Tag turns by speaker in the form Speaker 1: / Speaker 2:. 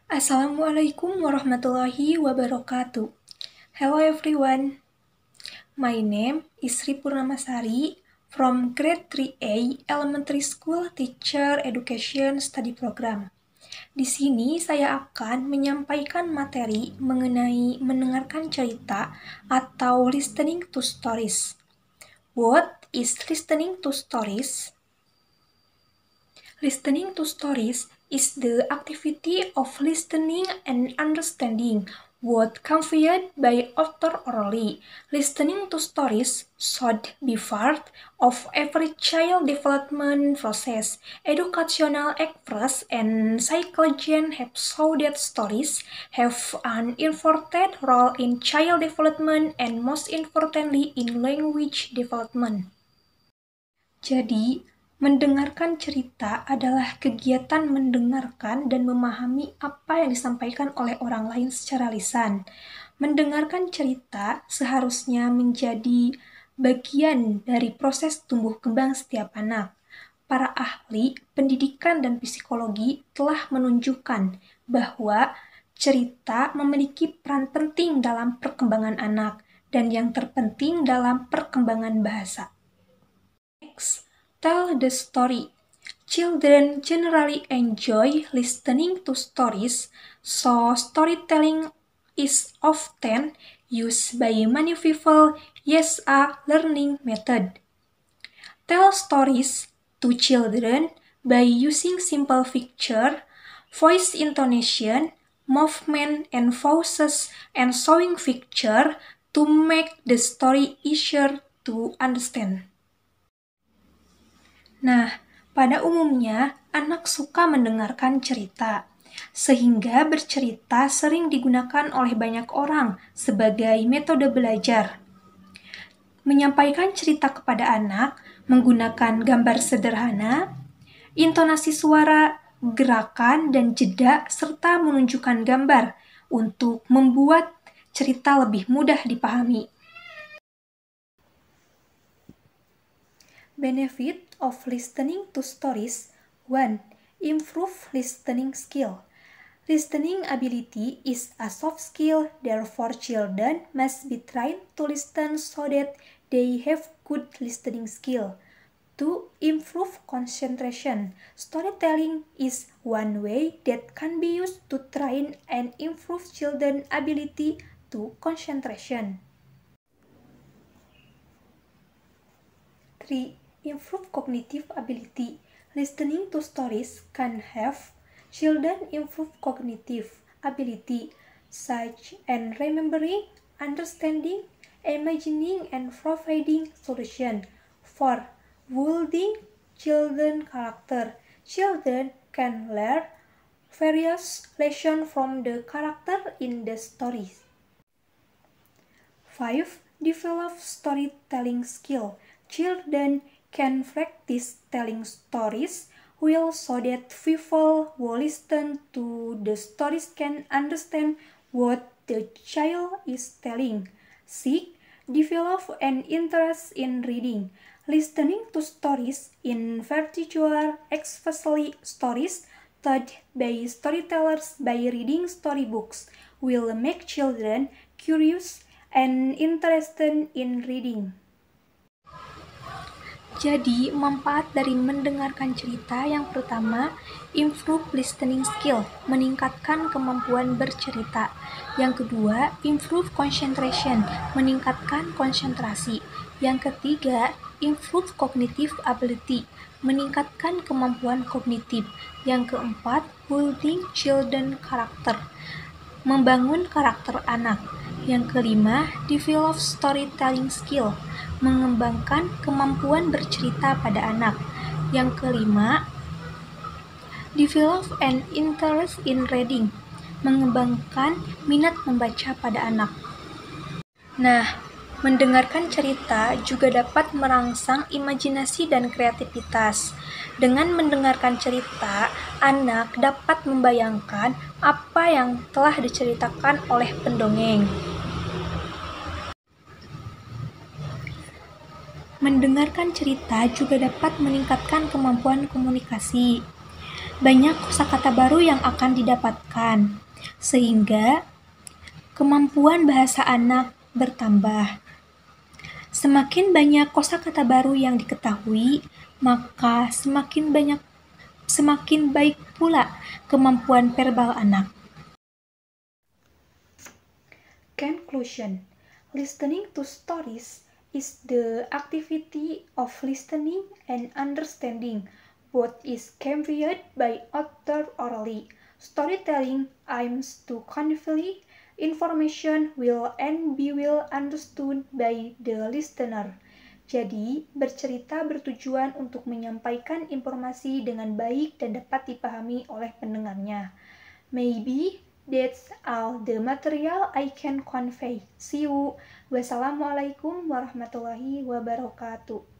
Speaker 1: Assalamualaikum warahmatullahi wabarakatuh. Hello everyone. My name is Sri Purnamasari from Grade 3A Elementary School Teacher Education Study Program. Di sini saya akan menyampaikan materi mengenai mendengarkan cerita atau listening to stories. What is listening to stories? Listening to stories is the activity of listening and understanding what conveyed by author orally. Listening to stories should be part of every child development process. Educational experts and psychologists have shown that stories have an important role in child development and most importantly in language development. Jadi, mendengarkan cerita adalah kegiatan mendengarkan dan memahami apa yang disampaikan oleh orang lain secara lisan. Mendengarkan cerita seharusnya menjadi bagian dari proses tumbuh kembang setiap anak. Para ahli pendidikan dan psikologi telah menunjukkan bahwa cerita memiliki peran penting dalam perkembangan anak dan yang terpenting dalam perkembangan bahasa. Next, tell the story. Children generally enjoy listening to stories, so storytelling is often used by many people as a learning method. Tell stories to children by using simple picture, voice intonation, movement and pauses, and showing picture to make the story easier to understand. Nah, pada umumnya anak suka mendengarkan cerita, sehingga bercerita sering digunakan oleh banyak orang sebagai metode belajar. Menyampaikan cerita kepada anak menggunakan gambar sederhana, intonasi suara, gerakan, dan jeda, serta menunjukkan gambar untuk membuat cerita lebih mudah dipahami. Benefit of listening to stories. 1. Improve listening skill. Listening ability is a soft skill, therefore children must be trained to listen so that they have good listening skill. 2. Improve concentration. Storytelling is one way that can be used to train and improve children's ability to concentration. 3. Improve cognitive ability. Listening to stories can have children improve cognitive ability, such as remembering, understanding, imagining, and providing solutions. 4. Building children character. Children can learn various lessons from the character in the stories. 5. Develop storytelling skill. Children can practice telling stories well so that people who listen to the stories can understand what the child is telling. 6. Develop an interest in reading. Listening to stories, in particular, especially stories told by storytellers by reading storybooks, will make children curious and interested in reading. Jadi, manfaat dari mendengarkan cerita yang pertama, improve listening skill, meningkatkan kemampuan bercerita. Yang kedua, improve concentration, meningkatkan konsentrasi. Yang ketiga, improve cognitive ability, meningkatkan kemampuan kognitif. Yang keempat, building children character, membangun karakter anak. Yang kelima, develop storytelling skill, mengembangkan kemampuan bercerita pada anak. Yang kelima, develop an interest in reading, mengembangkan minat membaca pada anak. Nah, mendengarkan cerita juga dapat merangsang imajinasi dan kreativitas. Dengan mendengarkan cerita, anak dapat membayangkan apa yang telah diceritakan oleh pendongeng. Mendengarkan cerita juga dapat meningkatkan kemampuan komunikasi. banyak kosakata baru yang akan didapatkan, sehingga kemampuan bahasa anak bertambah. Semakin banyak kosakata baru yang diketahui, maka semakin baik pula kemampuan verbal anak. Conclusion: listening to stories is the activity of listening and understanding what is conveyed by author orally. Storytelling aims to convey information and be well understood by the listener. Jadi, bercerita bertujuan untuk menyampaikan informasi dengan baik dan dapat dipahami oleh pendengarnya. Maybe that's all the material I can convey. See you. Wassalamualaikum warahmatullahi wabarakatuh.